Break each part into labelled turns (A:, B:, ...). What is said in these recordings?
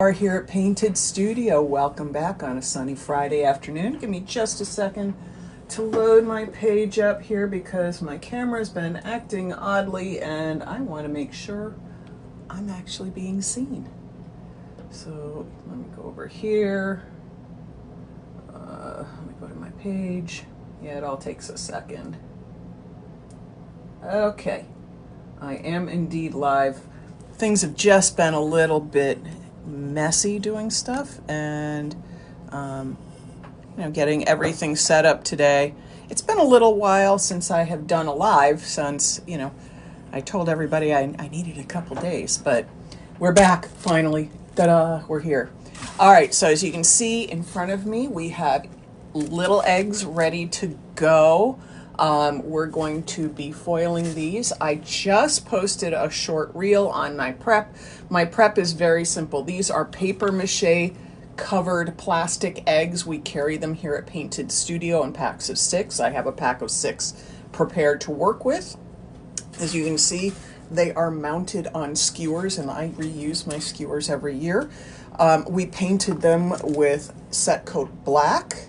A: Are here at Painted Studio. Welcome back on a sunny Friday afternoon. Give me just a second to load my page up here because my camera's been acting oddly and I want to make sure I'm actually being seen. So let me go over here. Let me go to my page. Yeah, it all takes a second. Okay, I am indeed live. Things have just been a little bit messy doing stuff and getting everything set up today. It's been a little while since I have done a live since I told everybody I needed a couple days, but we're back finally. Ta-da, we're here. All right, so as you can see in front of me, we have little eggs ready to go. We're going to be foiling these. I just posted a short reel on my prep. My prep is very simple. These are paper mache covered plastic eggs. We carry them here at Painted Studio in packs of 6. I have a pack of 6 prepared to work with. As you can see, they are mounted on skewers, and I reuse my skewers every year. We painted them with Set Coat Black.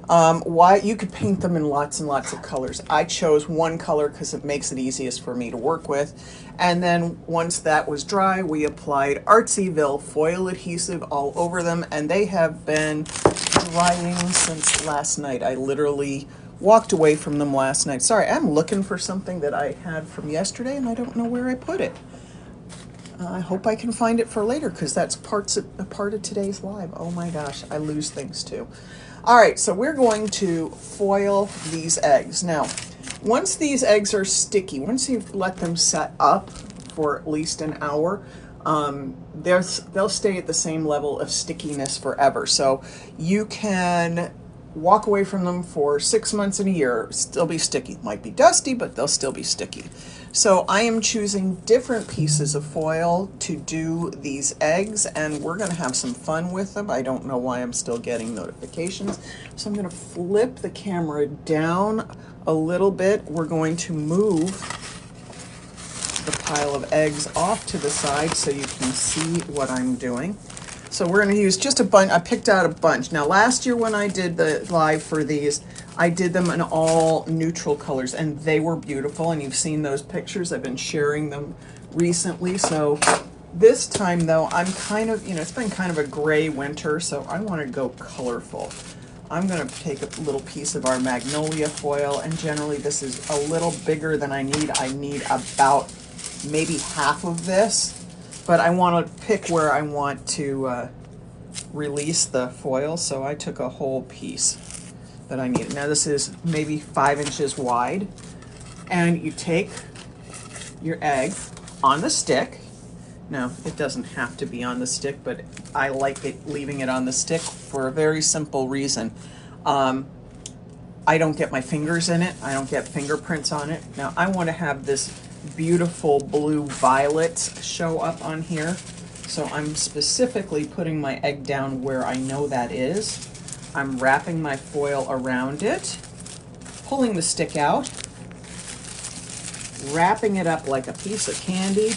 A: Why you could paint them in lots and lots of colors. I chose one color because it makes it easiest for me to work with. And then once that was dry, we applied Artsyville foil adhesive all over them, and they have been drying since last night. I literally walked away from them last night. Sorry, I'm looking for something that I had from yesterday and I don't know where I put it. I hope I can find it for later because that's a part of today's live. Oh my gosh, I lose things too. All right, so we're going to foil these eggs. Now, once these eggs are sticky, once you've let them set up for at least an hour, they'll stay at the same level of stickiness forever. So you can walk away from them for 6 months and a year, still be sticky. Might be dusty, but they'll still be sticky. So I am choosing different pieces of foil to do these eggs, and we're gonna have some fun with them. I don't know why I'm still getting notifications. So I'm gonna flip the camera down a little bit. We're going to move the pile of eggs off to the side so you can see what I'm doing. So we're going to use just a bunch. I picked out a bunch. Now last year when I did the live for these, I did them in all neutral colors and they were beautiful, and you've seen those pictures. I've been sharing them recently. So this time though, I'm kind of, it's been kind of a gray winter, so I want to go colorful. I'm going to take a little piece of our magnolia foil, and generally this is a little bigger than I need. I need about maybe half of this. But I want to pick where I want to release the foil, so I took a whole piece that I needed. Now this is maybe 5 inches wide, and you take your egg on the stick. Now it doesn't have to be on the stick, but I like it leaving it on the stick for a very simple reason. I don't get my fingers in it. I don't get fingerprints on it. Now I want to have this beautiful blue violet show up on here. So I'm specifically putting my egg down where I know that is. I'm wrapping my foil around it, pulling the stick out, wrapping it up like a piece of candy.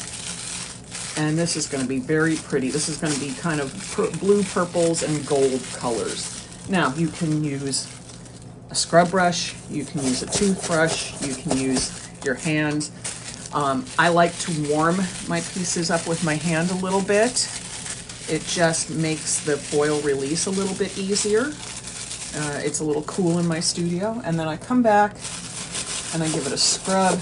A: And this is going to be very pretty. This is going to be kind of blue, purples, and gold colors. Now you can use a scrub brush, you can use a toothbrush, you can use your hands. I like to warm my pieces up with my hand a little bit. It just makes the foil release a little bit easier. It's a little cool in my studio. And then I come back and I give it a scrub.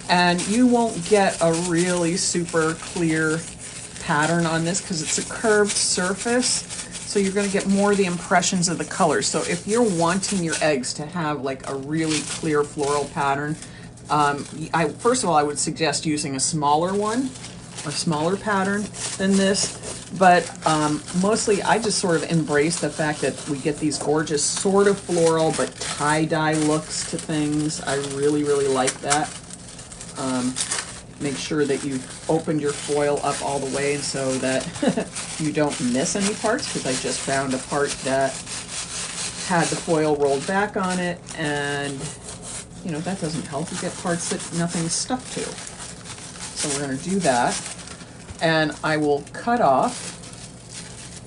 A: And you won't get a really super clear pattern on this because it's a curved surface. So you're going to get more of the impressions of the colors. So if you're wanting your eggs to have like a really clear floral pattern, first of all, I would suggest using a smaller one, a smaller pattern than this. But mostly I just sort of embrace the fact that we get these gorgeous sort of floral but tie-dye looks to things. I really, really like that. Make sure that you've opened your foil up all the way so that you don't miss any parts, because I just found a part that had the foil rolled back on it, and that doesn't help. You get parts that nothing's stuck to. So we're going to do that, and I will cut off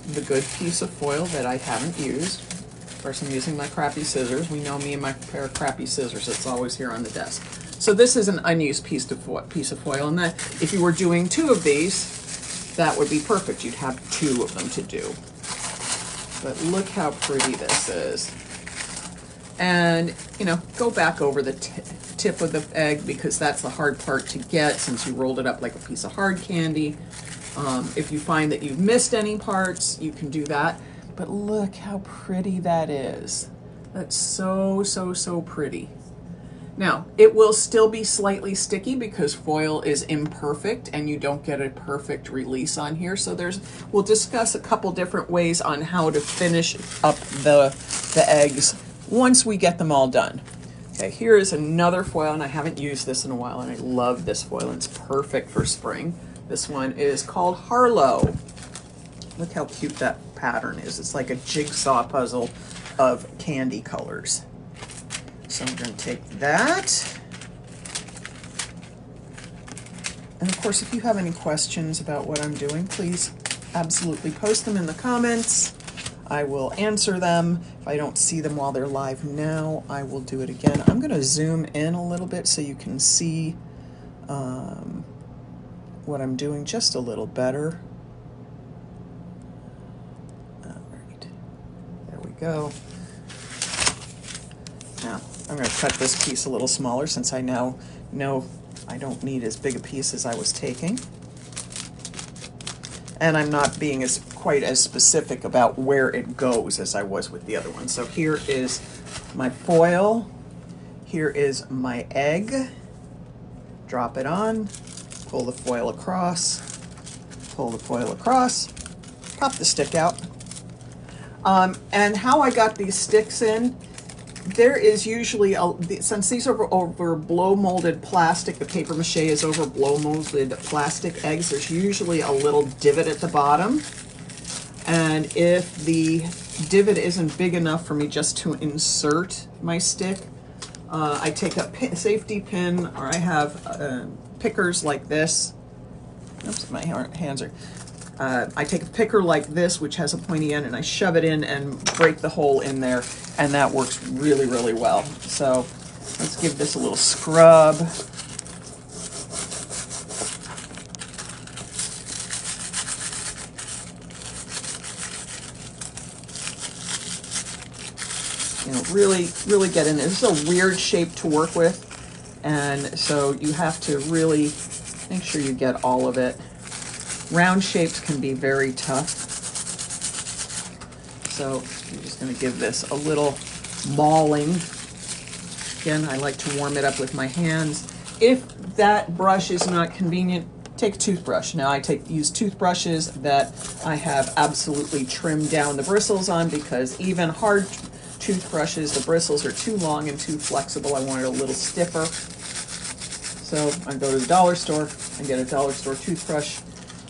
A: the good piece of foil that I haven't used. Of course, I'm using my crappy scissors. We know me and my pair of crappy scissors. It's always here on the desk. So this is an unused piece of foil, and that if you were doing 2 of these, that would be perfect. You'd have 2 of them to do. But look how pretty this is. And, you know, go back over the tip of the egg, because that's the hard part to get since you rolled it up like a piece of hard candy. If you find that you've missed any parts, you can do that. But look how pretty that is. That's so, so, so pretty. Now, it will still be slightly sticky because foil is imperfect and you don't get a perfect release on here. So we'll discuss a couple different ways on how to finish up the eggs once we get them all done. Okay, here is another foil, and I haven't used this in a while, and I love this foil, and it's perfect for spring. This one is called Harlow. Look how cute that pattern is. It's like a jigsaw puzzle of candy colors. So I'm going to take that. And of course, if you have any questions about what I'm doing, please absolutely post them in the comments. I will answer them. If I don't see them while they're live now, I will do it again. I'm going to zoom in a little bit so you can see what I'm doing just a little better. All right, there we go. Now, I'm going to cut this piece a little smaller since I now know I don't need as big a piece as I was taking. And I'm not being quite as specific about where it goes as I was with the other one. So here is my foil. Here is my egg. Drop it on, pull the foil across, pull the foil across, pop the stick out. And how I got these sticks in, there is usually, since these are over blow molded plastic, the paper mache is over blow molded plastic eggs, there's usually a little divot at the bottom. And if the divot isn't big enough for me just to insert my stick, I take a safety pin, or I have pickers like this. Oops, my hands are. I take a picker like this, which has a pointy end, and I shove it in and break the hole in there, and that works really, really well. So let's give this a little scrub. You know, really get in there. This is a weird shape to work with, and so you have to really make sure you get all of it. Round shapes can be very tough. So I'm just going to give this a little mauling. Again, I like to warm it up with my hands. If that brush is not convenient, take a toothbrush. Now I use toothbrushes that I have absolutely trimmed down the bristles on, because even hard toothbrushes, the bristles are too long and too flexible. I want it a little stiffer. So I go to the dollar store and get a dollar store toothbrush,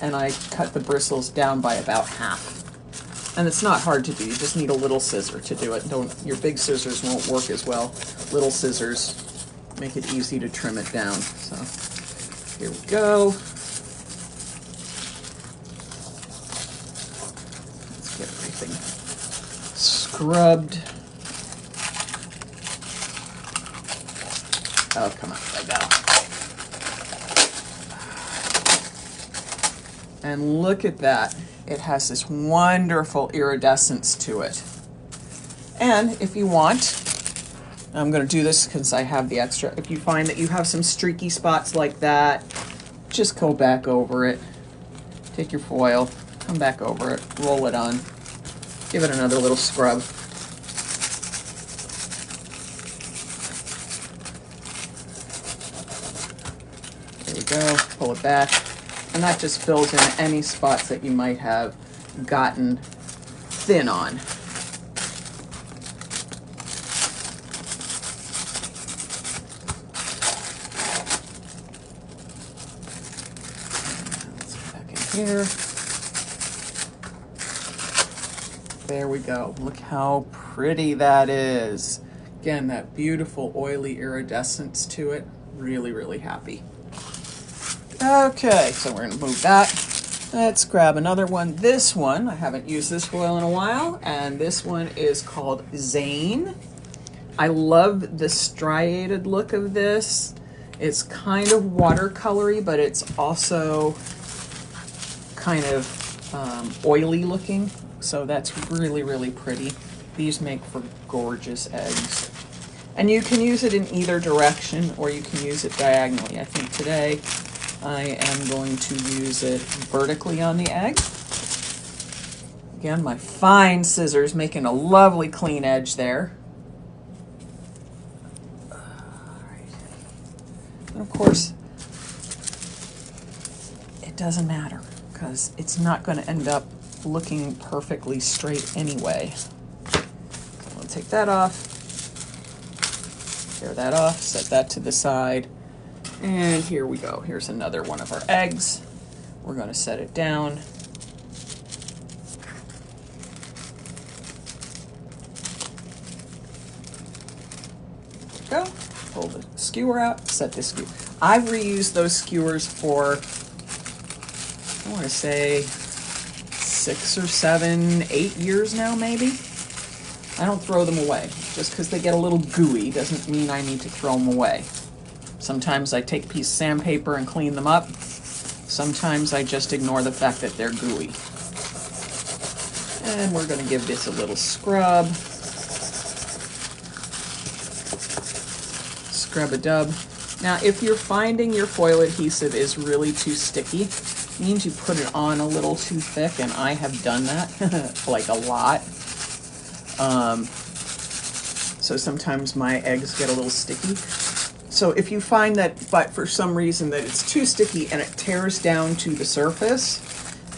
A: and I cut the bristles down by about half. And it's not hard to do, you just need a little scissor to do it. Your big scissors won't work as well. Little scissors make it easy to trim it down. So here we go. Let's get everything scrubbed. Oh, come on, there we go. And look at that. It has this wonderful iridescence to it. And if you want, I'm going to do this because I have the extra. If you find that you have some streaky spots like that, just go back over it. Take your foil, come back over it, roll it on, give it another little scrub. There we go, pull it back. And that just fills in any spots that you might have gotten thin on. Let's get back in here. There we go. Look how pretty that is. Again, that beautiful oily iridescence to it. Really, really happy. Okay, so we're going to move that. Let's grab another one. This one, I haven't used this foil in a while, and this one is called Zane. I love the striated look of this. It's kind of watercolory, but it's also kind of oily looking, so that's really, really pretty. These make for gorgeous eggs. And you can use it in either direction, or you can use it diagonally. I think today I am going to use it vertically on the egg. Again, my fine scissors making a lovely clean edge there. All right. And of course, it doesn't matter because it's not going to end up looking perfectly straight anyway. So I'll take that off, tear that off, set that to the side. And here we go. Here's another one of our eggs. We're going to set it down. There we go. Pull the skewer out, set this skewer. I've reused those skewers for, I want to say 6 or 7, 8 years now, maybe. I don't throw them away. Just because they get a little gooey doesn't mean I need to throw them away. Sometimes I take a piece of sandpaper and clean them up. Sometimes I just ignore the fact that they're gooey. And we're going to give this a little scrub. Scrub-a-dub. Now, if you're finding your foil adhesive is really too sticky, it means you put it on a little too thick, and I have done that, like a lot. So sometimes my eggs get a little sticky. So if you find that, but for some reason that it's too sticky and it tears down to the surface,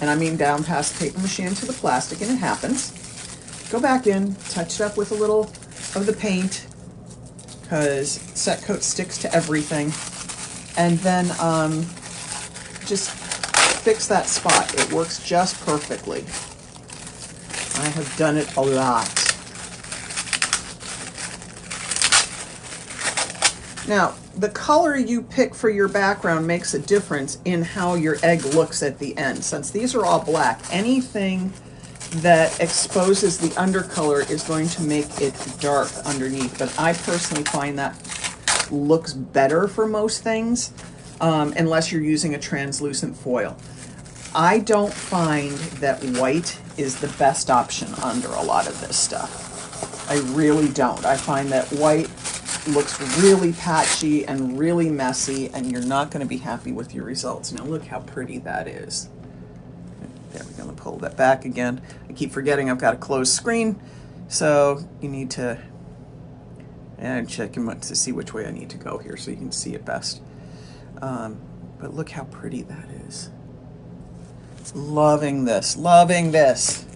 A: and I mean down past paper mache into the plastic, and it happens, go back in, touch it up with a little of the paint, because set coat sticks to everything, and then just fix that spot. It works just perfectly. I have done it a lot. Now, the color you pick for your background makes a difference in how your egg looks at the end. Since these are all black, anything that exposes the undercolor is going to make it dark underneath. But I personally find that looks better for most things, unless you're using a translucent foil. I don't find that white is the best option under a lot of this stuff. I really don't. I find that white looks really patchy and really messy, and you're not going to be happy with your results. Now look how pretty that is. There, we're going to pull that back again. I keep forgetting I've got a closed screen, so you need to check to see which way I need to go here so you can see it best. But look how pretty that is. Loving this, loving this.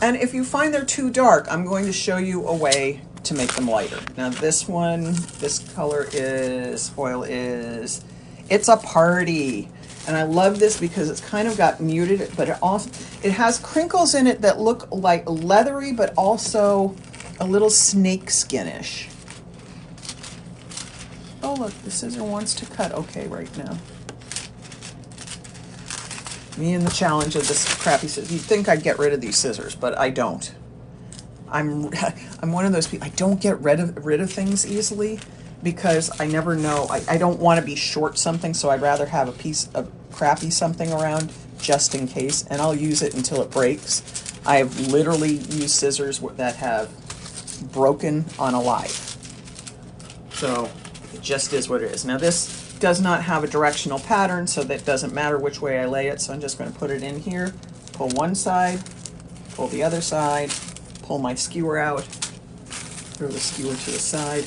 A: And if you find they're too dark, I'm going to show you a way to make them lighter. Now this one, this color is, foil is, it's a party. And I love this because it's kind of got muted, but it has crinkles in it that look like leathery, but also a little snake skinish. Oh look, the scissor wants to cut okay right now. Me and the challenge of this crappy scissors. You'd think I'd get rid of these scissors, but I don't. I'm one of those people, I don't get rid of things easily because I never know. I don't want to be short something, so I'd rather have a piece of crappy something around just in case, and I'll use it until it breaks. I have literally used scissors that have broken on a live. So it just is what it is. Now this does not have a directional pattern, so that doesn't matter which way I lay it, so I'm just going to put it in here, pull one side, pull the other side, pull my skewer out, throw the skewer to the side.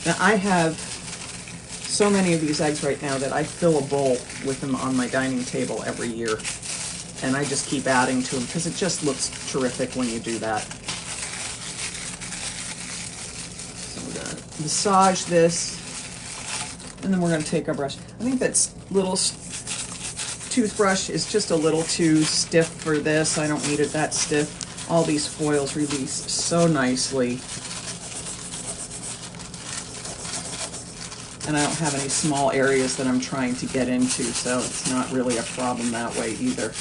A: Now I have so many of these eggs right now that I fill a bowl with them on my dining table every year. And I just keep adding to them because it just looks terrific when you do that. So we're going to massage this, and then we're going to take our brush. I think that little toothbrush is just a little too stiff for this. I don't need it that stiff. All these foils release so nicely. And I don't have any small areas that I'm trying to get into, so it's not really a problem that way either.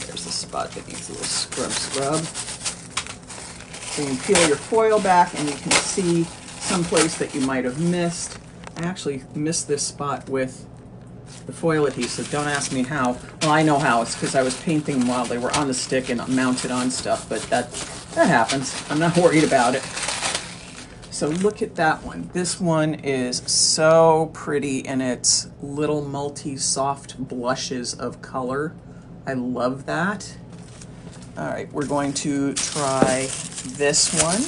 A: There's a spot that needs a little scrub. So you can peel your foil back and you can see someplace that you might have missed. I actually missed this spot with the foil adhesive. Don't ask me how. Well, I know how. It's because I was painting them while they were on the stick and mounted on stuff, but that happens. I'm not worried about it. So look at that one. This one is so pretty in its little multi-soft blushes of color. I love that. All right, we're going to try this one.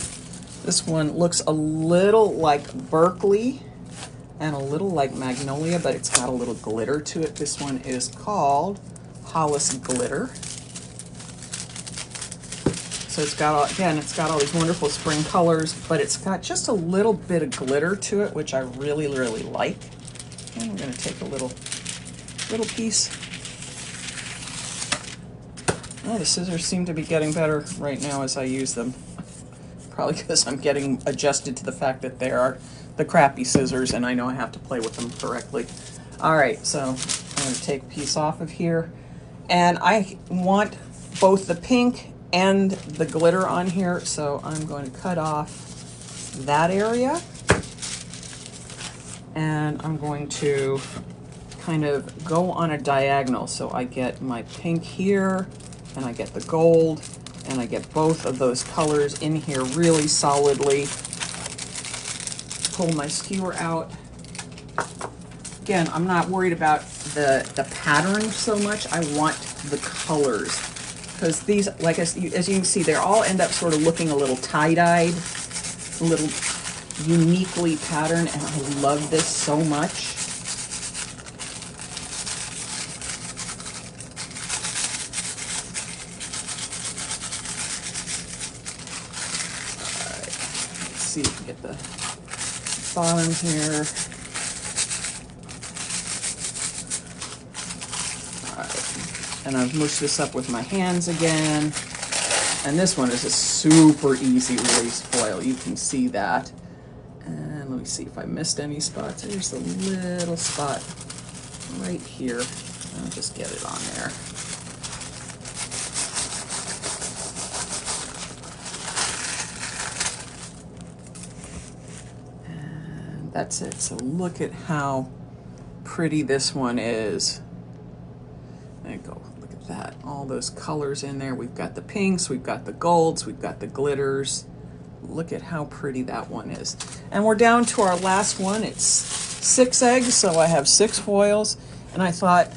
A: This one looks a little like Berkeley and a little like Magnolia, but it's got a little glitter to it. This one is called Hollis Glitter. So it's got, again, it's got all these wonderful spring colors, but it's got just a little bit of glitter to it, which I really, really like. And I'm gonna take a little piece. Oh, the scissors seem to be getting better right now as I use them. Probably because I'm getting adjusted to the fact that they are the crappy scissors and I know I have to play with them correctly. All right, so I'm going to take a piece off of here. And I want both the pink and the glitter on here, so I'm going to cut off that area. And I'm going to kind of go on a diagonal. So I get my pink here, and I get the gold, and I get both of those colors in here really solidly. Pull my skewer out. Again, I'm not worried about the pattern so much. I want the colors. Because these, like as you can see, they all end up sort of looking a little tie-dyed, a little uniquely patterned, and I love this so much. See if we can get the bottom here. All right, and I've mushed this up with my hands again. And this one is a super easy release foil. You can see that. And let me see if I missed any spots. There's a little spot right here. I'll just get it on there. That's it. So look at how pretty this one is. There you go. Look at that. All those colors in there. We've got the pinks, we've got the golds, we've got the glitters. Look at how pretty that one is. And we're down to our last one. It's 6 eggs, so I have 6 foils. And I thought,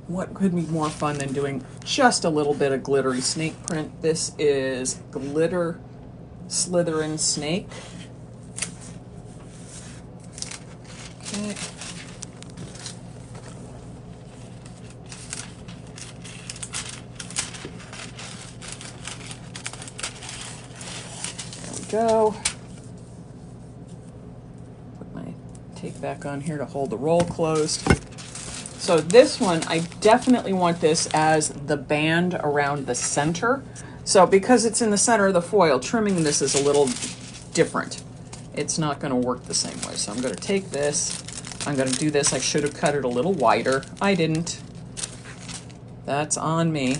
A: what could be more fun than doing just a little bit of glittery snake print? This is Glitter Slytherin Snake. Okay. There we go. Put my tape back on here to hold the roll closed. So this one, I definitely want this as the band around the center. So because it's in the center of the foil, trimming this is a little different. It's not going to work the same way. So I'm going to take this. I'm going to do this. I should have cut it a little wider. I didn't. That's on me.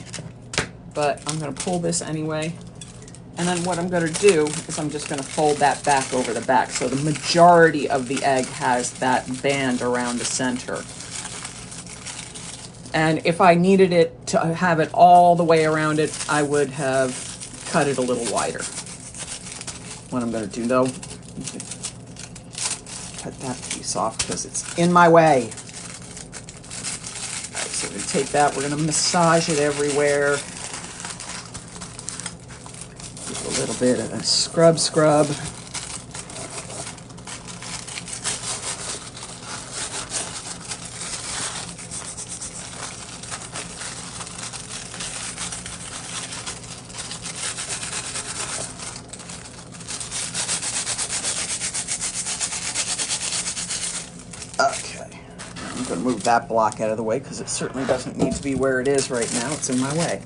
A: But I'm going to pull this anyway. And then what I'm going to do is I'm just going to fold that back over the back. So the majority of the egg has that band around the center. And if I needed it to have it all the way around it, I would have cut it a little wider. What I'm going to do though, cut that piece off because it's in my way. All right, so we're going to take that, we're going to massage it everywhere. Give it a little bit of a scrub. move that block out of the way because it certainly doesn't need to be where it is right now. It's in my way.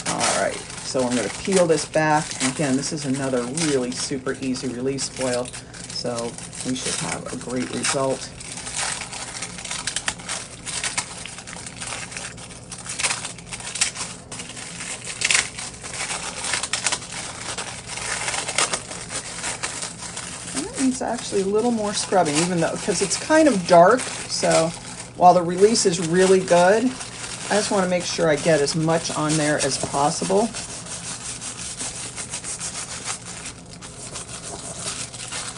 A: All right, so I'm going to peel this back. And again, this is another really super easy release foil, so we should have a great result. It's actually a little more scrubbing, even though, because it's kind of dark, so while the release is really good, I just want to make sure I get as much on there as possible.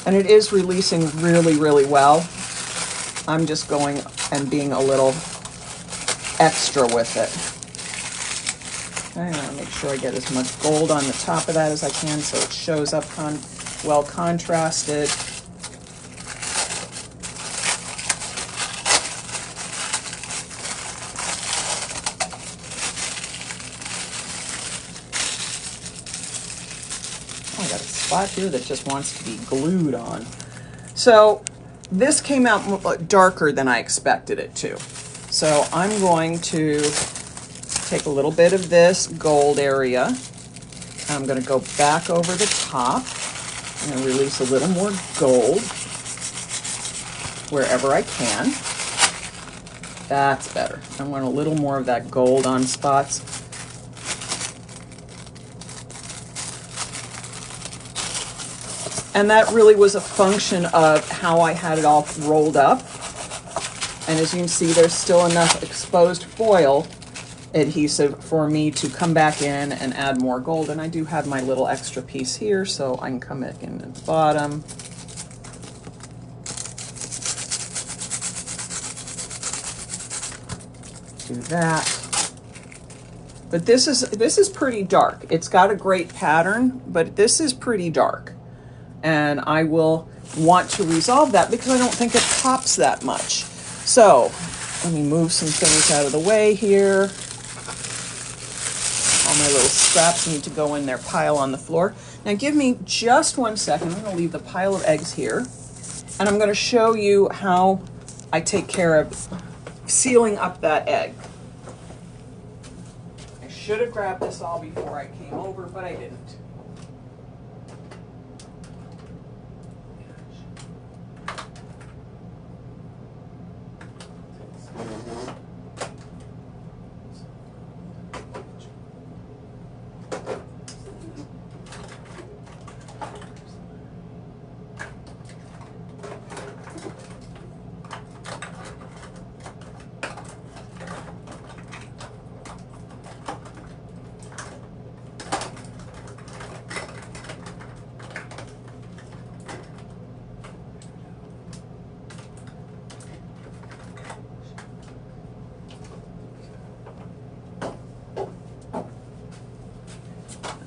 A: And it is releasing really, really well. I'm just going and being a little extra with it. I want to make sure I get as much gold on the top of that as I can so it shows up well contrasted. Oh, I got a spot here that just wants to be glued on. So this came out darker than I expected it to. So I'm going to take a little bit of this gold area. I'm going to go back over the top. I'm going to release a little more gold wherever I can. That's better. I want a little more of that gold on spots. And that really was a function of how I had it all rolled up. And as you can see, there's still enough exposed foil adhesive for me to come back in and add more gold. And I do have my little extra piece here, so I can come back in at the bottom. Do that. But this is pretty dark. It's got a great pattern, but this is pretty dark. And I will want to resolve that because I don't think it pops that much. So let me move some things out of the way here. All my little scraps need to go in their pile on the floor. Now give me just 1 second. I'm going to leave the pile of eggs here. And I'm going to show you how I take care of sealing up that egg. I should have grabbed this all before I came over, but I didn't.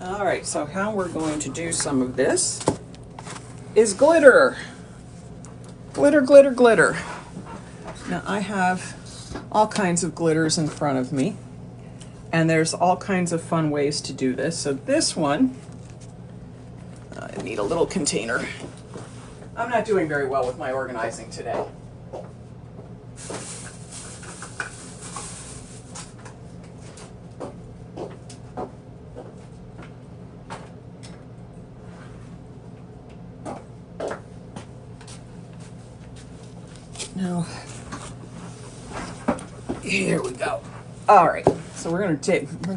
A: All right, so how we're going to do some of this is glitter. Glitter, glitter, glitter. Now I have all kinds of glitters in front of me, and there's all kinds of fun ways to do this. So this one, I need a little container. I'm not doing very well with my organizing today. Now, here we go. All right, so we're gonna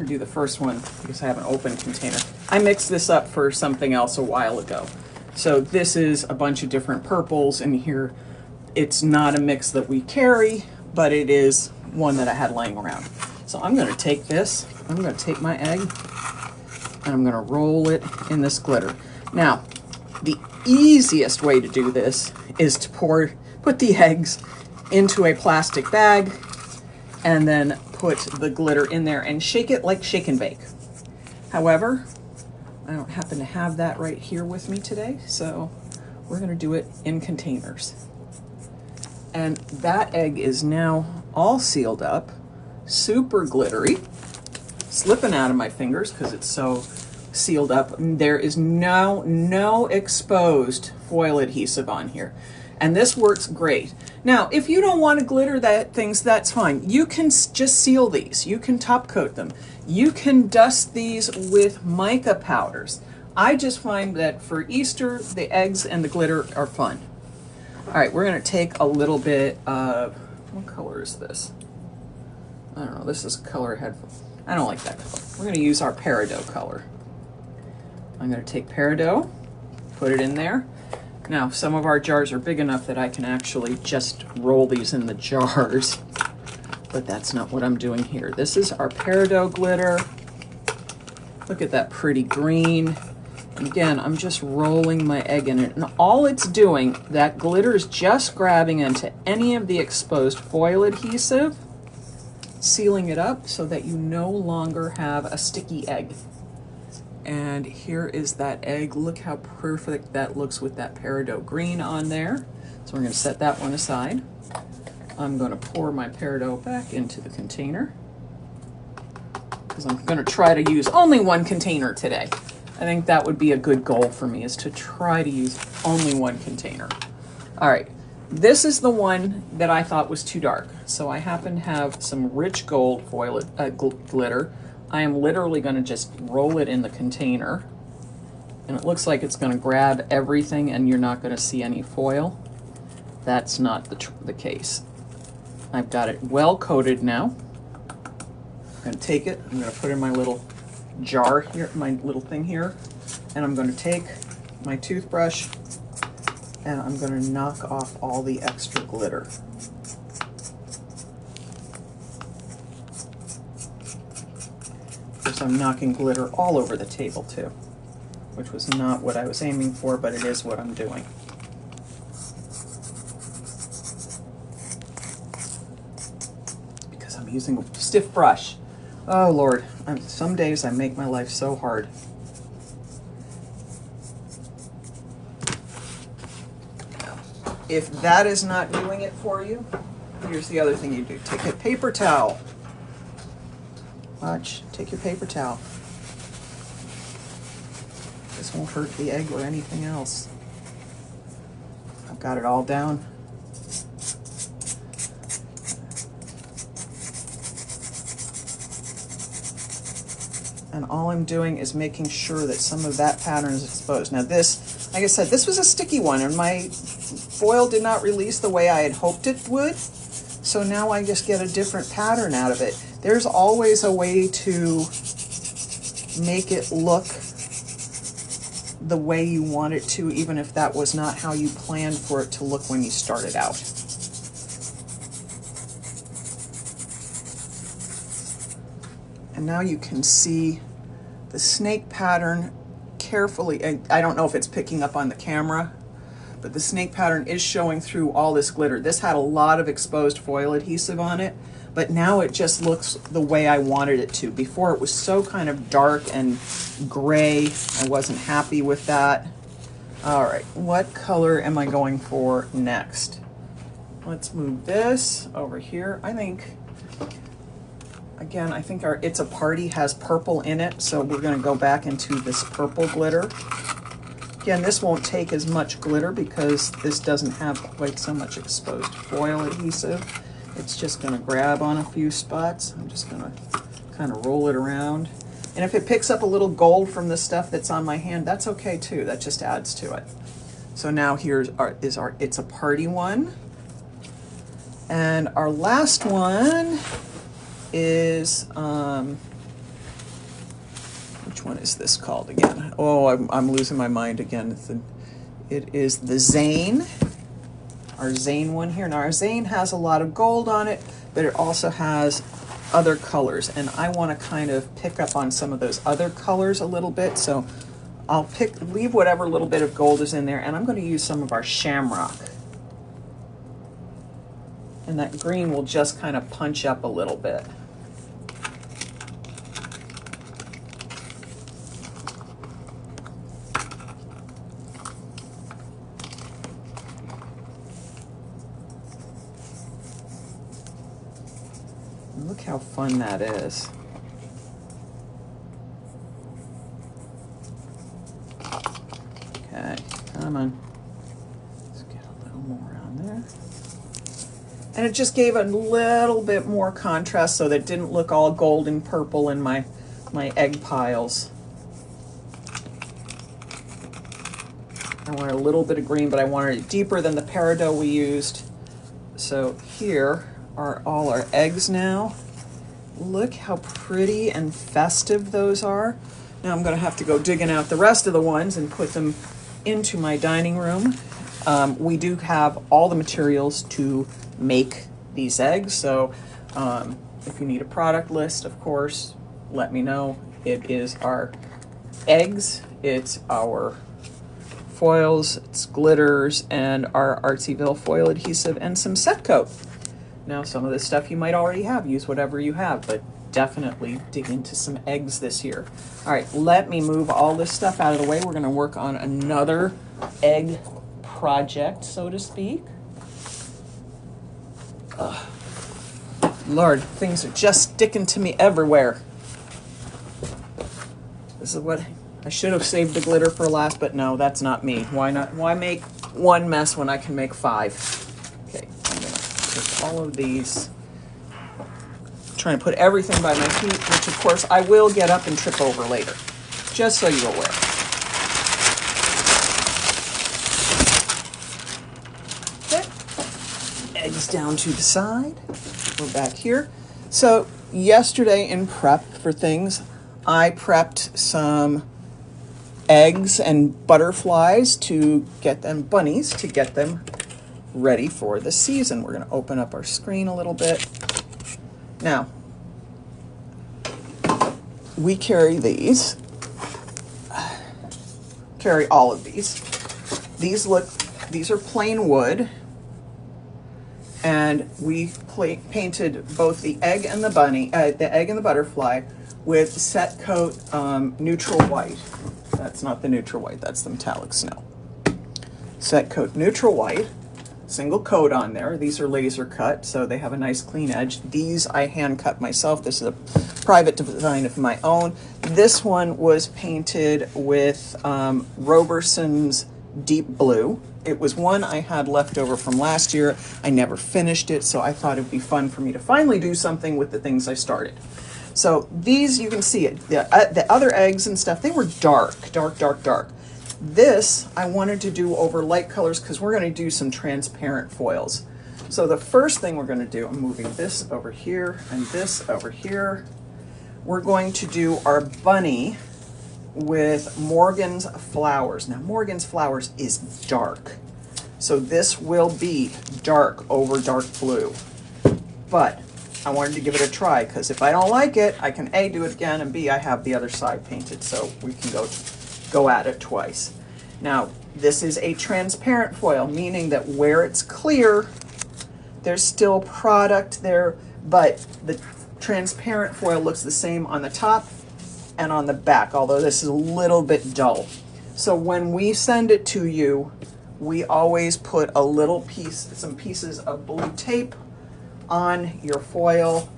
A: do the first one because I have an open container. I mixed this up for something else a while ago. So this is a bunch of different purples, and here it's not a mix that we carry, but it is one that I had laying around. So I'm gonna take this, I'm gonna take my egg, and I'm gonna roll it in this glitter. Now, the easiest way to do this is to put the eggs into a plastic bag and then put the glitter in there and shake it like shake and bake. However, I don't happen to have that right here with me today, so we're gonna do it in containers. And that egg is now all sealed up, super glittery, slipping out of my fingers because it's so sealed up. There is no exposed foil adhesive on here. And this works great. Now, if you don't want to glitter things, that's fine. You can just seal these. You can top coat them. You can dust these with mica powders. I just find that for Easter, the eggs and the glitter are fun. All right, we're going to take a little bit of, what color is this? I don't know, this is color head. I don't like that color. We're going to use our Peridot color. I'm going to take Peridot, put it in there. Now, some of our jars are big enough that I can actually just roll these in the jars, but that's not what I'm doing here. This is our Peridot glitter. Look at that pretty green. And again, I'm just rolling my egg in it. And all it's doing, that glitter is just grabbing into any of the exposed foil adhesive, sealing it up so that you no longer have a sticky egg. And here is that egg. Look how perfect that looks with that Peridot green on there. So we're going to set that one aside. I'm going to pour my Peridot back into the container because I'm going to try to use only one container today. I think that would be a good goal for me, is to try to use only one container. All right, this is the one that I thought was too dark. So I happen to have some rich gold foil glitter. I am literally going to just roll it in the container, and it looks like it's going to grab everything and you're not going to see any foil. That's not the case. I've got it well coated now. I'm going to take it, I'm going to put it in my little jar here, my little thing here, and I'm going to take my toothbrush and I'm going to knock off all the extra glitter. I'm knocking glitter all over the table too, which was not what I was aiming for, but it is what I'm doing. Because I'm using a stiff brush. Oh Lord, some days I make my life so hard. If that is not doing it for you, here's the other thing you do. Take a paper towel. Watch, take your paper towel. This won't hurt the egg or anything else. I've got it all down. And all I'm doing is making sure that some of that pattern is exposed. Now this, like I said, this was a sticky one and my foil did not release the way I had hoped it would. So now I just get a different pattern out of it. There's always a way to make it look the way you want it to, even if that was not how you planned for it to look when you started out. And now you can see the snake pattern carefully. I don't know if it's picking up on the camera, but the snake pattern is showing through all this glitter. This had a lot of exposed foil adhesive on it, but now it just looks the way I wanted it to. Before it was so kind of dark and gray. I wasn't happy with that. All right, what color am I going for next? Let's move this over here. I think, again, I think our It's a Party has purple in it, so we're gonna go back into this purple glitter. Again, this won't take as much glitter because this doesn't have quite so much exposed foil adhesive. It's just going to grab on a few spots. I'm just going to kind of roll it around. And if it picks up a little gold from the stuff that's on my hand, that's okay too. That just adds to it. So now here's our It's a Party one. And our last one is, which one is this called again? Oh, I'm losing my mind again. It is the Zane. Our Zane one here. Now our Zane has a lot of gold on it, but it also has other colors. And I want to kind of pick up on some of those other colors a little bit. So I'll leave whatever little bit of gold is in there, and I'm going to use some of our Shamrock. And that green will just kind of punch up a little bit. Look how fun that is. Okay, come on. Let's get a little more on there. And it just gave a little bit more contrast so that it didn't look all golden purple in my egg piles. I wanted a little bit of green, but I wanted it deeper than the peridot we used. So here are all our eggs now. Look how pretty and festive those are. Now I'm going to have to go digging out the rest of the ones and put them into my dining room. We do have all the materials to make these eggs, so if you need a product list, of course, let me know. It is our eggs, it's our foils, it's glitters, and our Artsyville foil adhesive, and some set coat. Now, some of this stuff you might already have. Use whatever you have, but definitely dig into some eggs this year. All right, let me move all this stuff out of the way. We're going to work on another egg project, so to speak. Lord, things are just sticking to me everywhere. This is what I should have saved the glitter for last, but no, that's not me. Why not? Why make one mess when I can make 5? Okay, I'm gonna take all of these. I'm trying to put everything by my feet, which of course I will get up and trip over later, just so you're aware. Okay, eggs down to the side. We're back here. So yesterday in prep for things, I prepped some eggs and butterflies to get them, bunnies, to get them ready for the season. We're going to open up our screen a little bit. Now, we carry these, carry all of these. These are plain wood, and we painted both the egg and the bunny, the egg and the butterfly with set coat neutral white. That's not the neutral white, that's the metallic snow. Set coat neutral white, single coat on there. These are laser cut, so they have a nice clean edge. These I hand cut myself. This is a private design of my own. This one was painted with Roberson's Deep Blue. It was one I had left over from last year. I never finished it, so I thought it'd be fun for me to finally do something with the things I started. So these, you can see it, the other eggs and stuff, they were dark. This, I wanted to do over light colors because we're going to do some transparent foils. So the first thing we're going to do, I'm moving this over here and this over here. We're going to do our bunny with Morgan's Flowers. Now, Morgan's Flowers is dark. So this will be dark over dark blue. But I wanted to give it a try because if I don't like it, I can A, do it again, and B, I have the other side painted, so we can go at it twice. Now, this is a transparent foil, meaning that where it's clear, there's still product there, but the transparent foil looks the same on the top and on the back, although this is a little bit dull. So when we send it to you, we always put a little piece, some pieces of blue tape on your foil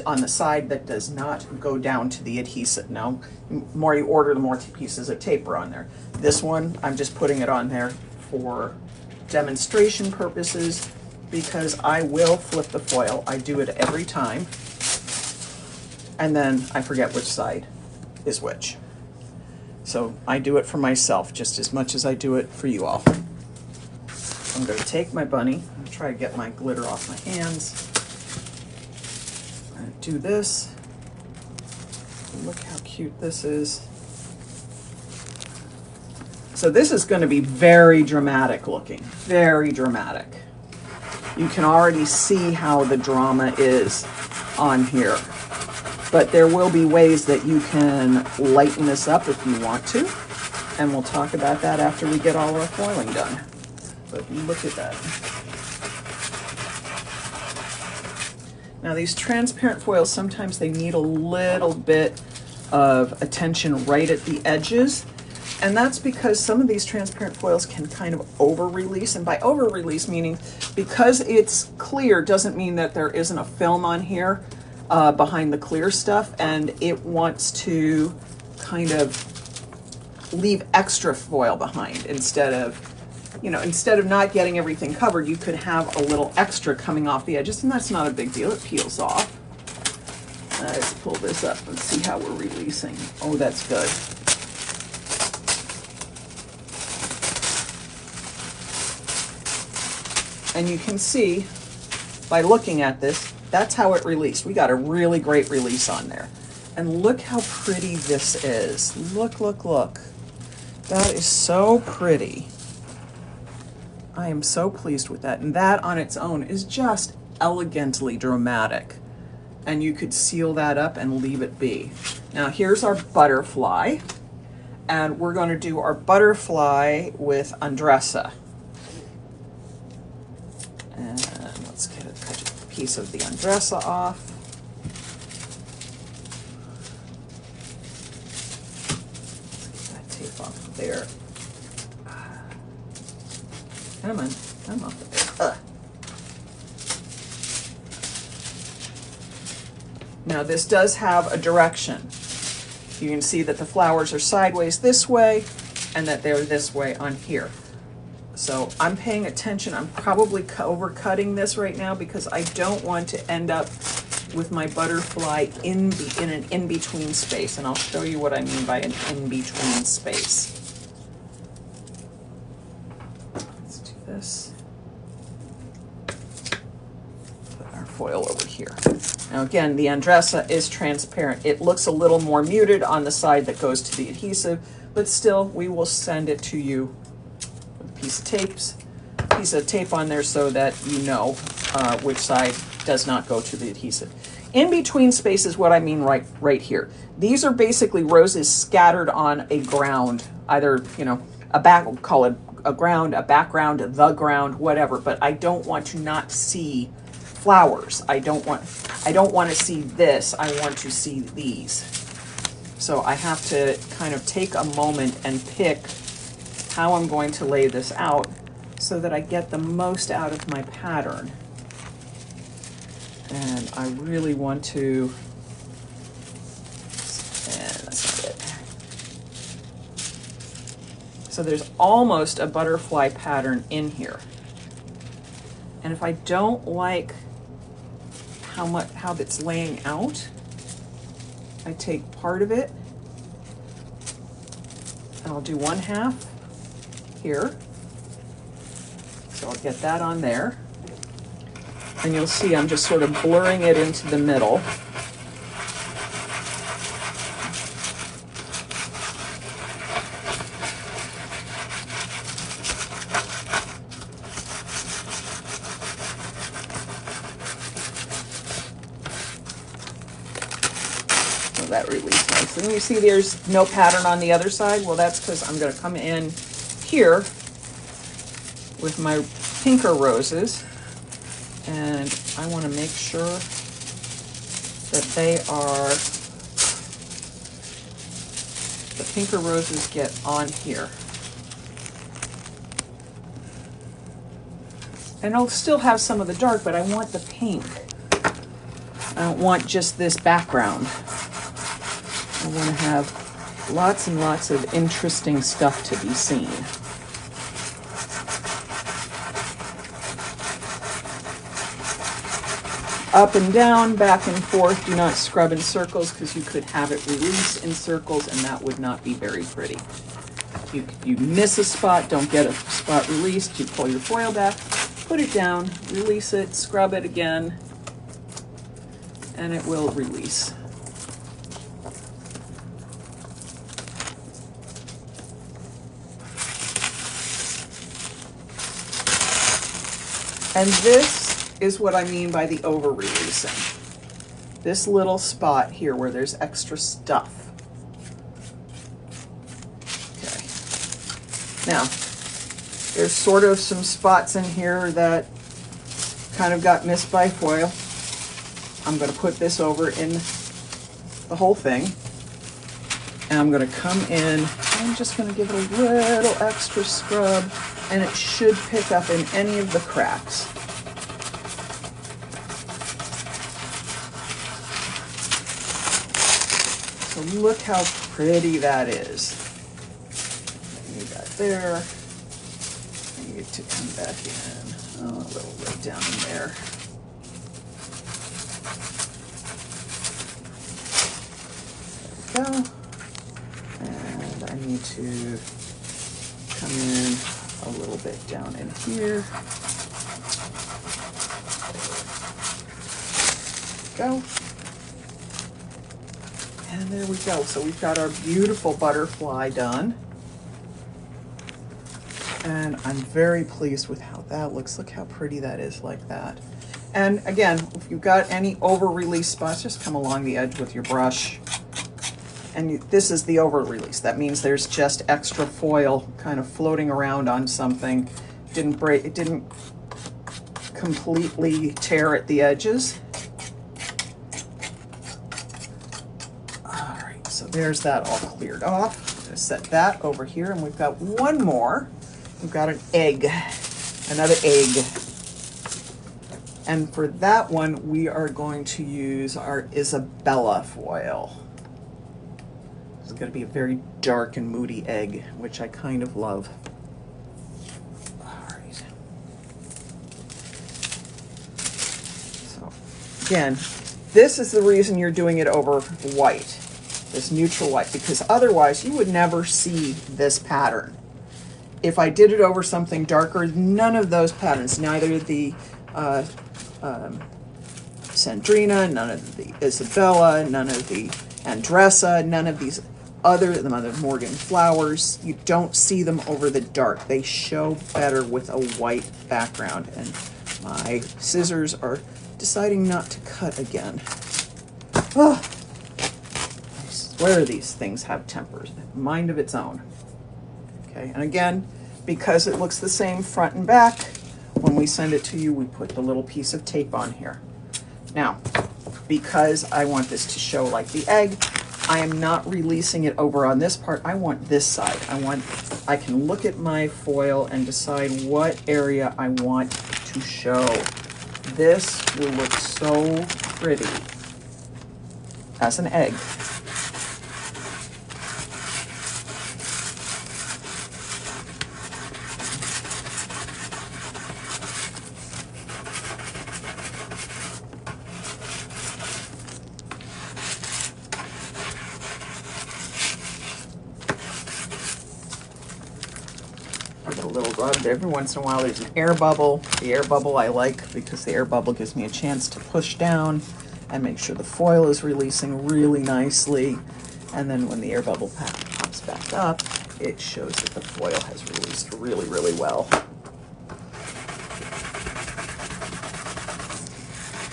A: on the side that does not go down to the adhesive. Now, the more you order, the more pieces of tape are on there. This one, I'm just putting it on there for demonstration purposes because I will flip the foil. I do it every time. And then I forget which side is which. So I do it for myself just as much as I do it for you all. I'm going to take my bunny and try to get my glitter off my hands. I'm going to do this. Look how cute this is. So this is going to be very dramatic looking, very dramatic. You can already see how the drama is on here. But there will be ways that you can lighten this up if you want to. And we'll talk about that after we get all our foiling done. But look at that. Now these transparent foils, sometimes they need a little bit of attention right at the edges. And that's because some of these transparent foils can kind of over-release. And by over-release, meaning because it's clear doesn't mean that there isn't a film on here behind the clear stuff. And it wants to kind of leave extra foil behind instead of you know, instead of not getting everything covered, you could have a little extra coming off the edges, and that's not a big deal. It peels off. Let's pull this up and see how we're releasing. Oh, that's good. And you can see by looking at this, that's how it released. We got a really great release on there. And look how pretty this is. Look, look, look. That is so pretty. I am so pleased with that. And that on its own is just elegantly dramatic. And you could seal that up and leave it be. Now here's our butterfly. And we're going to do our butterfly with Andressa. And let's get a piece of the Andressa off. Let's get that tape off there. Come on, come off there. Now this does have a direction. You can see that the flowers are sideways this way and that they're this way on here. So I'm paying attention. I'm probably overcutting this right now because I don't want to end up with my butterfly in an in-between space. And I'll show you what I mean by an in-between space. Let's do this. Put our foil over here. Now again, the Andressa is transparent. It looks a little more muted on the side that goes to the adhesive, but still we will send it to you with a piece of tape on there so that you know which side does not go to the adhesive. In between space is what I mean right here. These are basically roses scattered on a ground, either, you know, call it a ground, a background, the ground, whatever, but I don't want to not see flowers. I don't want to see this. I want to see these. So I have to kind of take a moment and pick how I'm going to lay this out so that I get the most out of my pattern. And I really want to, and that's not it. So there's almost a butterfly pattern in here. And if I don't like how it's laying out, I take part of it and I'll do one half here. So I'll get that on there. And you'll see I'm just sort of blurring it into the middle. That released nicely. And you see there's no pattern on the other side. Well, that's because I'm going to come in here with my pinker roses, and I want to make sure that the pinker roses get on here. And I'll still have some of the dark, but I want the pink. I don't want just this background. I want to have lots and lots of interesting stuff to be seen. Up and down, back and forth. Do not scrub in circles because you could have it release in circles and that would not be very pretty. You miss a spot, don't get a spot released, you pull your foil back, put it down, release it, scrub it again, and it will release. And this is what I mean by the over-releasing. This little spot here where there's extra stuff. Okay. Now, there's sort of some spots in here that kind of got missed by foil. I'm going to put this over in the whole thing. And I'm going to come in, I'm just going to give it a little extra scrub, and it should pick up in any of the cracks. So look how pretty that is. Leave that there. And need to come back in a little right down in there. There we go. And I need to come in a little bit down in here. Go. And there we go. So we've got our beautiful butterfly done. And I'm very pleased with how that looks. Look how pretty that is like that. And again, if you've got any over-release spots, just come along the edge with your brush. And this is the over-release. That means there's just extra foil kind of floating around on something. Didn't break, it didn't completely tear at the edges. So there's that all cleared off. I'm going to set that over here, and we've got one more. We've got an egg, another egg. And for that one, we are going to use our Isabella foil. It's going to be a very dark and moody egg, which I kind of love. All right. So again, this is the reason you're doing it over white. This neutral white, because otherwise you would never see this pattern. If I did it over something darker, none of those patterns, neither the Sandrina, none of the Isabella, none of the Andressa, none of these the Mother Morgan flowers, you don't see them over the dark. They show better with a white background, and my scissors are deciding not to cut again. Oh. Where these things have tempers, mind of its own. Okay, and again, because it looks the same front and back, when we send it to you, we put the little piece of tape on here. Now, because I want this to show like the egg, I am not releasing it over on this part. I want this side. I can look at my foil and decide what area I want to show. This will look so pretty as an egg. Every once in a while there's an air bubble. The air bubble I like because the air bubble gives me a chance to push down and make sure the foil is releasing really nicely. And then when the air bubble pops back up, it shows that the foil has released really, really well.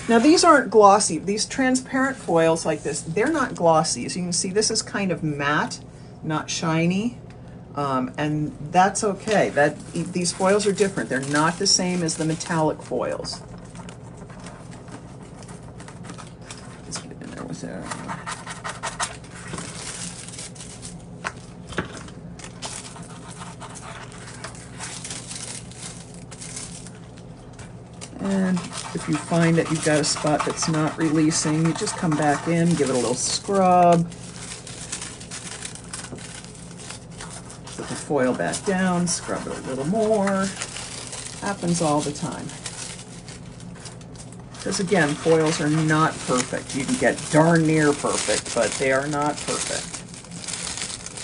A: Now these aren't glossy. These transparent foils like this, they're not glossy. As you can see, this is kind of matte, not shiny. And that's okay. These foils are different. They're not the same as the metallic foils. Let's get in there with it. And if you find that you've got a spot that's not releasing, you just come back in, give it a little scrub. Foil back down, scrub it a little more. Happens all the time. Because again, foils are not perfect. You can get darn near perfect, but they are not perfect.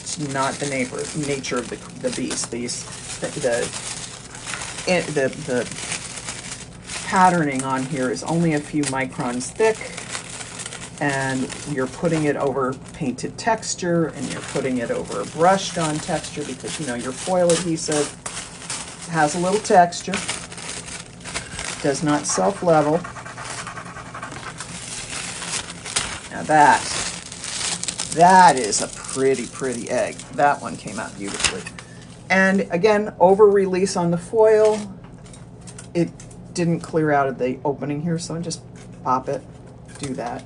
A: It's not the nature of the beast. The patterning on here is only a few microns thick, and you're putting it over painted texture, and you're putting it over brushed on texture, because you know your foil adhesive has a little texture, does not self-level. Now that is a pretty egg. That one came out beautifully. And again, over release on the foil, it didn't clear out of the opening here, so I just pop it, do that.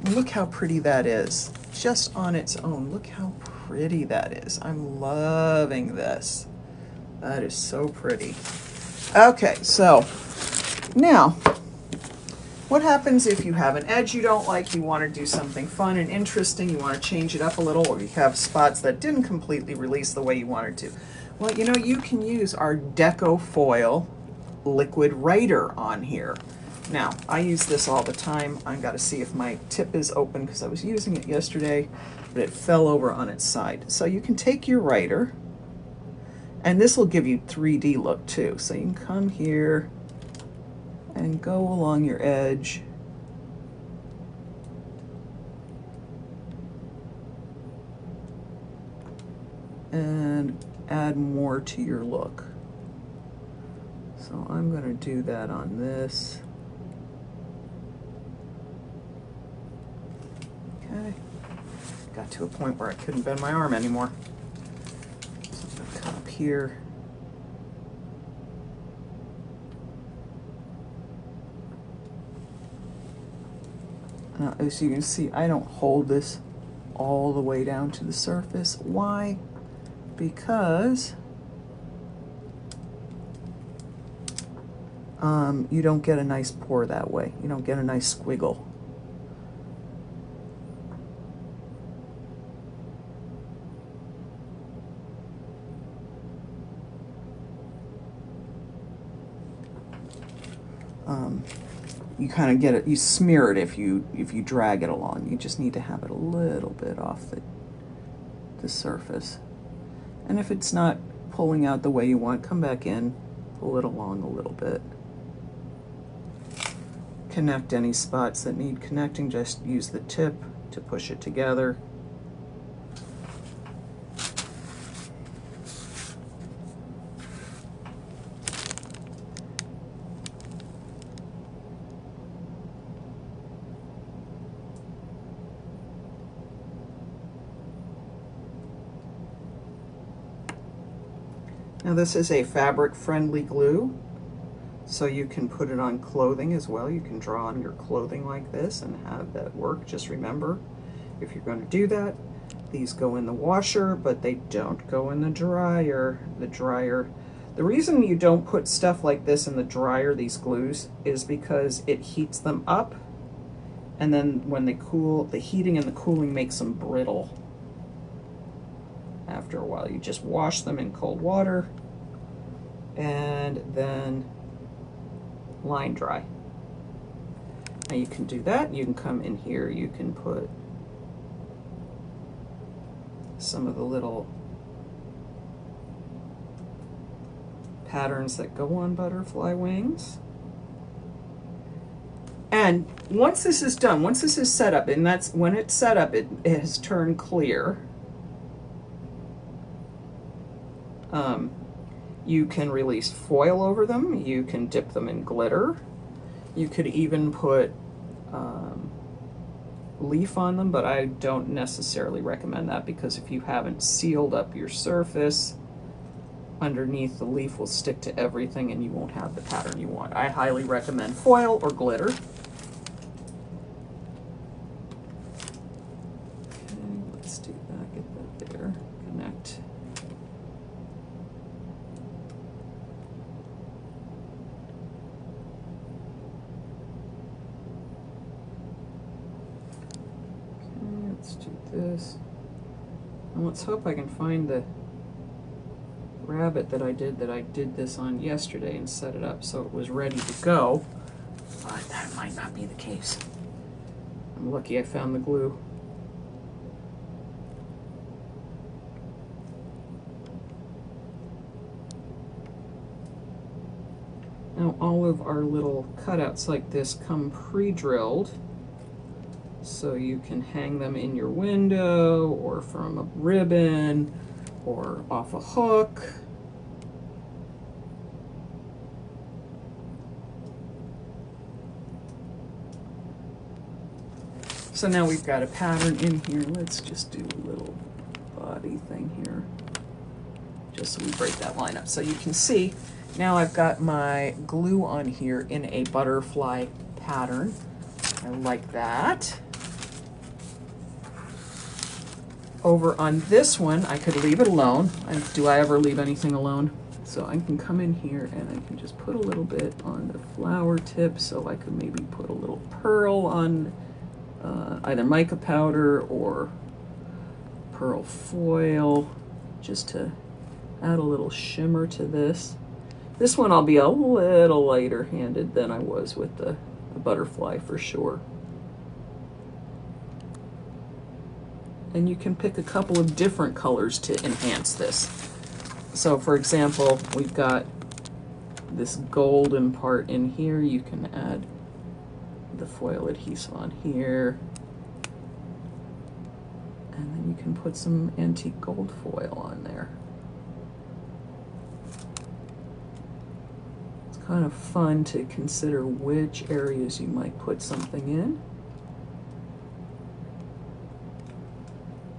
A: Look how pretty that is, just on its own. Look how pretty that is. I'm loving this. That is so pretty. Okay, so now, what happens if you have an edge you don't like, you want to do something fun and interesting, you want to change it up a little, or you have spots that didn't completely release the way you wanted to? Well, you know, you can use our Deco Foil liquid writer on here. Now, I use this all the time. I've got to see if my tip is open because I was using it yesterday, but it fell over on its side. So you can take your writer, and this will give you 3D look too. So you can come here and go along your edge. And add more to your look. So I'm going to do that on this. Okay. Got to a point where I couldn't bend my arm anymore. So I'm going to come up here. Now, as you can see, I don't hold this all the way down to the surface. Why? Because you don't get a nice pour that way. You don't get a nice squiggle. You kind of get it, you smear it if you drag it along. You just need to have it a little bit off the surface. And if it's not pulling out the way you want, come back in, pull it along a little bit. Connect any spots that need connecting, just use the tip to push it together. Now this is a fabric-friendly glue, so you can put it on clothing as well. You can draw on your clothing like this and have that work. Just remember, if you're going to do that, these go in the washer, but they don't go in the dryer. The reason you don't put stuff like this in the dryer, these glues, is because it heats them up, and then when they cool, the heating and the cooling makes them brittle. After a while, you just wash them in cold water and then line dry. Now you can do that. You can come in here, you can put some of the little patterns that go on butterfly wings. And once this is done, once this is set up, and that's when it's set up, it has turned clear. You can release foil over them, you can dip them in glitter, you could even put leaf on them, but I don't necessarily recommend that because if you haven't sealed up your surface, underneath the leaf will stick to everything and you won't have the pattern you want. I highly recommend foil or glitter. Okay, let's do that, get that there, connect. Let's do this. And let's hope I can find the rabbit that I did this on yesterday and set it up so it was ready to go. But that might not be the case. I'm lucky I found the glue. Now all of our little cutouts like this come pre-drilled, so you can hang them in your window or from a ribbon or off a hook. So now we've got a pattern in here. Let's just do a little body thing here, just so we break that line up. So you can see, now I've got my glue on here in a butterfly pattern. I like that. Over on this one, I could leave it alone. Do I ever leave anything alone? So I can come in here and I can just put a little bit on the flower tip, so I could maybe put a little pearl on either mica powder or pearl foil, just to Add a little shimmer to this. This one I'll be a little lighter handed than I was with the butterfly for sure. And you can pick a couple of different colors to enhance this. So for example, we've got this golden part in here. You can add the foil adhesive on here. And then you can put some antique gold foil on there. Kind of fun to consider which areas you might put something in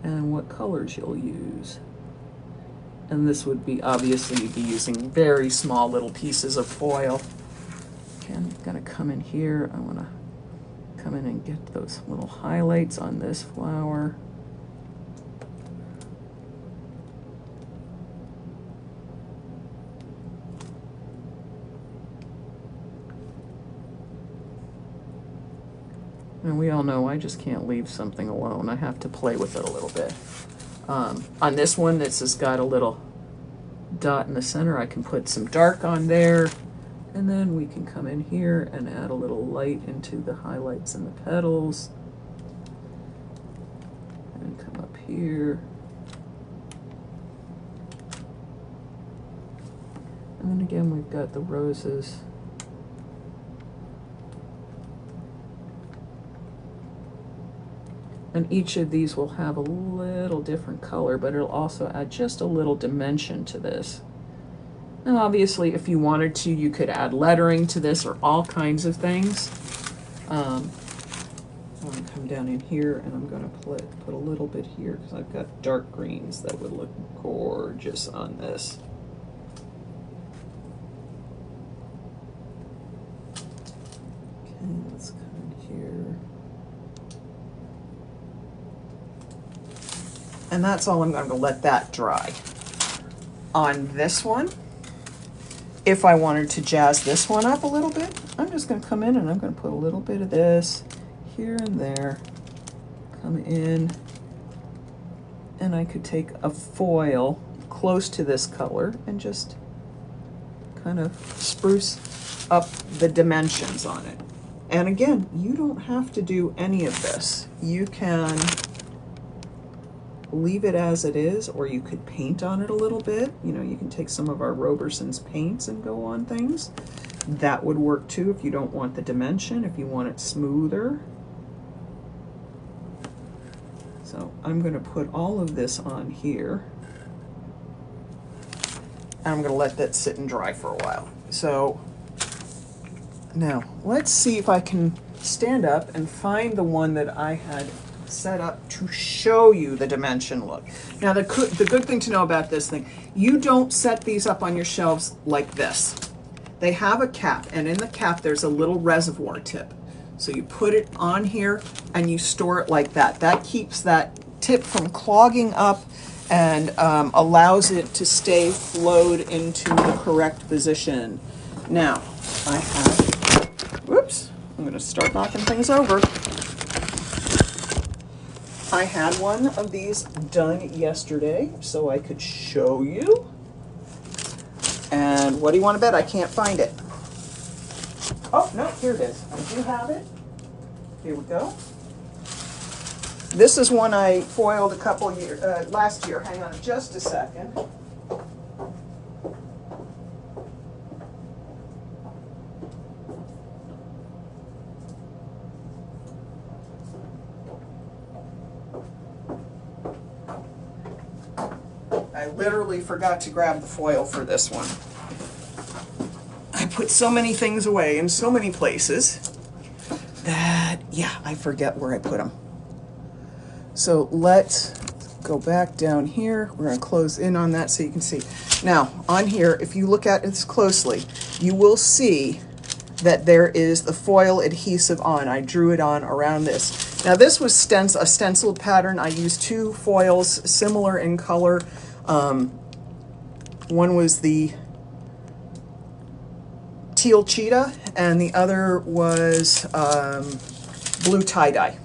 A: and what colors you'll use. And this would be, obviously you'd be using very small little pieces of foil. Okay, I'm gonna come in here. I wanna come in and get those little highlights on this flower. And we all know I just can't leave something alone. I have to play with it a little bit. On this one, this has got a little dot in the center. I can put some dark on there. And then we can come in here and add a little light into the highlights and the petals. And come up here. And then again, we've got the roses. And each of these will have a little different color, but it'll also add just a little dimension to this. Now obviously if you wanted to, you could add lettering to this or all kinds of things. I'm going to come down in here and I'm going to put a little bit here because I've got dark greens that would look gorgeous on this. Okay, let's come in here. And that's all. I'm going to let that dry. On this one, if I wanted to jazz this one up a little bit, I'm just going to come in and I'm going to put a little bit of this here and there. Come in, and I could take a foil close to this color and just kind of spruce up the dimensions on it. And again, you don't have to do any of this. You can leave it as it is, or you could paint on it a little bit. You know, you can take some of our Roberson's paints and go on things. That would work too if you don't want the dimension, if you want it smoother. So I'm going to put all of this on here. And I'm going to let that sit and dry for a while. So now let's see if I can stand up and find the one that I had set up to show you the dimension look. Now the good thing to know about this thing, you don't set these up on your shelves like this. They have a cap, and in the cap there's a little reservoir tip. So you put it on here and you store it like that. That keeps that tip from clogging up and allows it to stay flowed into the correct position. Now I have, whoops, I'm going to start knocking things over. I had one of these done yesterday so I could show you. And what do you want to bet? I can't find it. Oh, no, here it is. I do have it. Here we go. This is one I foiled a couple years, last year. Hang on just a second. I literally forgot to grab the foil for this one. I put so many things away in so many places that, yeah, I forget where I put them. So let's go back down here. We're going to close in on that so you can see. Now, on here, if you look at this closely, you will see that there is the foil adhesive on. I drew it on around this. Now, this was a stenciled pattern. I used two foils similar in color. One was the teal cheetah and the other was blue tie-dye.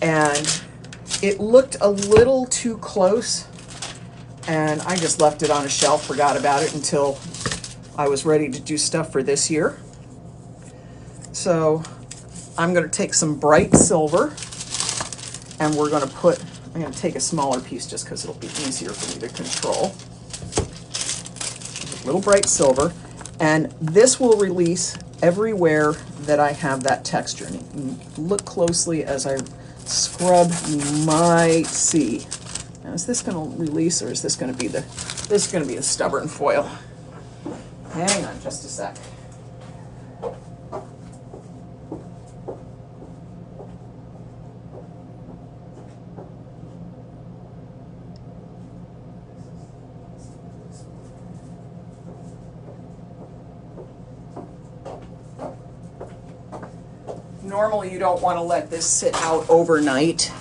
A: And it looked a little too close and I just left it on a shelf, forgot about it until I was ready to do stuff for this year. So I'm going to take some bright silver, and we're going to put, I'm going to take a smaller piece just because it'll be easier for me to control. A little bright silver, and this will release everywhere that I have that texture. And you can look closely as I scrub, you might see. Now, is this going to release, or is this going to be the, this is going to be the stubborn foil? Hang on just a sec. Normally you don't want to let this sit out overnight,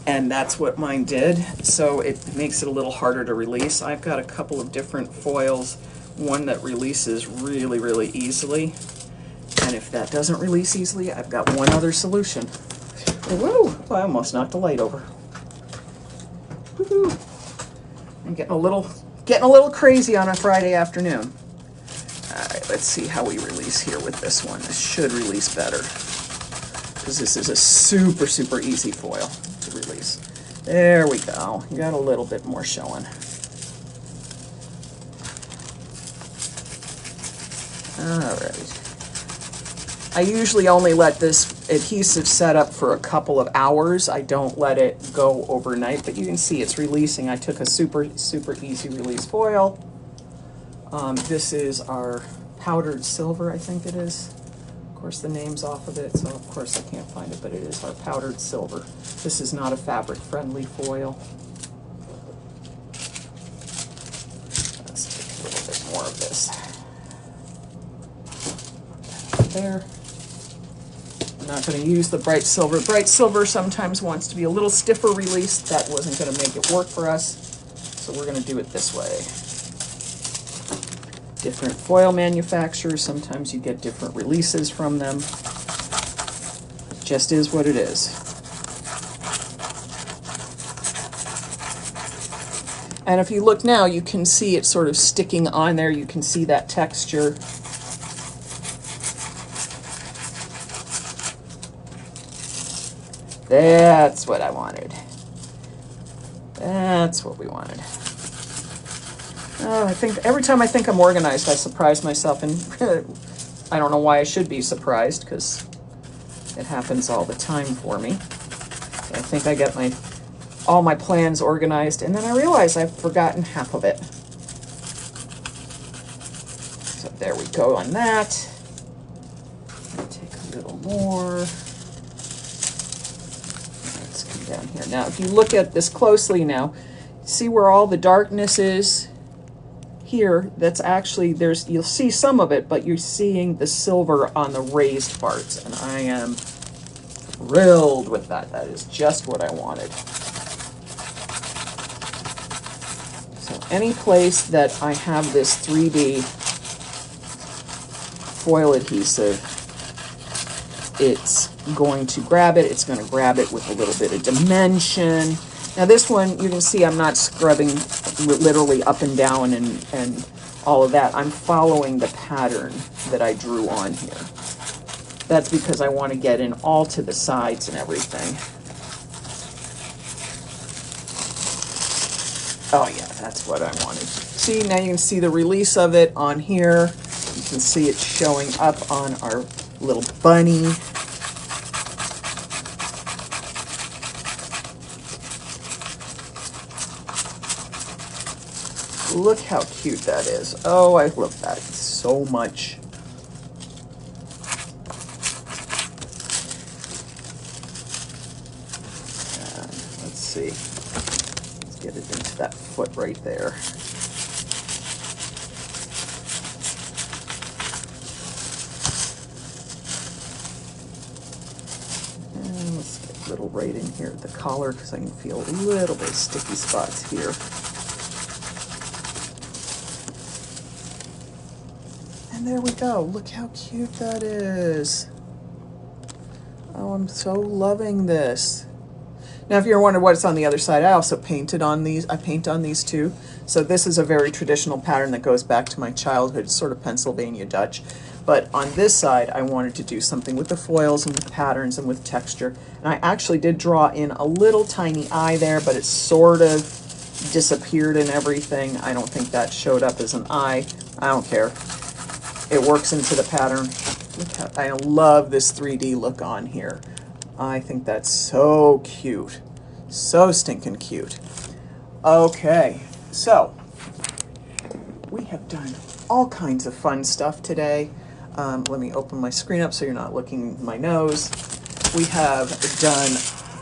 A: and that's what mine did, so it makes it a little harder to release. I've got a couple of different foils, one that releases really, really easily, and if that doesn't release easily, I've got one other solution. Woo! I almost knocked the light over. Woo-hoo. I'm getting a little crazy on a Friday afternoon. All right, let's see how we release here with this one. This should release better, because this is a super, super easy foil to release. There we go. You got a little bit more showing. All right. I usually only let this adhesive set up for a couple of hours. I don't let it go overnight, but you can see it's releasing. I took a super, super easy release foil. This is our powdered silver, I think it is. Of course, the name's off of it, so of course I can't find it, but it is our powdered silver. This is not a fabric-friendly foil. Let's take a little bit more of this. There. I'm not going to use the bright silver. Bright silver sometimes wants to be a little stiffer release. That wasn't going to make it work for us, so we're going to do it this way. Different foil manufacturers, sometimes you get different releases from them. It just is what it is. And if you look now, you can see it sort of sticking on there. You can see that texture. That's what I wanted. That's what we wanted. I think every time I think I'm organized, I surprise myself, and I don't know why I should be surprised, because it happens all the time for me. I think I get all my plans organized, and then I realize I've forgotten half of it. So there we go on that. Take a little more. Let's come down here. Now, if you look at this closely now, see where all the darkness is? Here, that's actually, you'll see some of it, but you're seeing the silver on the raised parts, and I am thrilled with that. That is just what I wanted. So any place that I have this 3D foil adhesive, it's going to grab it. It's going to grab it with a little bit of dimension. Now this one, you can see I'm not scrubbing literally up and down and all of that. I'm following the pattern that I drew on here. That's because I want to get in all to the sides and everything. Oh yeah, that's what I wanted. See, now you can see the release of it on here. You can see it showing up on our little bunny. Look how cute that is. Oh, I love that so much. And let's see. Let's get it into that foot right there. And let's get a little right in here at the collar, because I can feel a little bit of sticky spots here. And there we go. Look how cute that is. Oh, I'm so loving this. Now, if you're wondering what's on the other side, I also painted on these. I paint on these too. So this is a very traditional pattern that goes back to my childhood, sort of Pennsylvania Dutch. But on this side, I wanted to do something with the foils and with patterns and with texture. And I actually did draw in a little tiny eye there, but it sort of disappeared and everything. I don't think that showed up as an eye. I don't care. It works into the pattern. Look how, I love this 3D look on here. I think that's so cute. So stinking cute. Okay, so we have done all kinds of fun stuff today. Let me open my screen up so you're not looking at my nose. We have done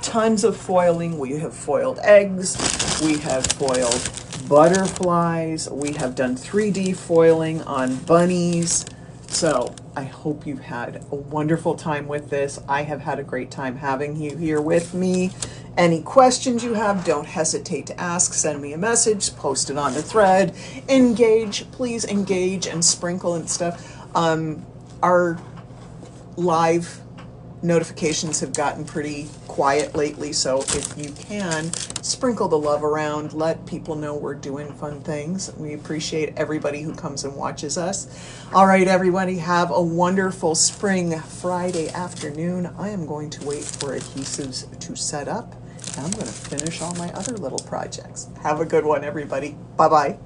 A: tons of foiling. We have foiled eggs. We have foiled butterflies. We have done 3D foiling on bunnies. So I hope you've had a wonderful time with this. I have had a great time having you here with me. Any questions you have, don't hesitate to ask. Send me a message, post it on the thread. Engage, please engage and sprinkle and stuff. Our live notifications have gotten pretty quiet lately, so if you can, sprinkle the love around, let people know we're doing fun things. We appreciate everybody who comes and watches us. All right, everybody, have a wonderful spring Friday afternoon. I am going to wait for adhesives to set up, and I'm going to finish all my other little projects. Have a good one, everybody. Bye-bye.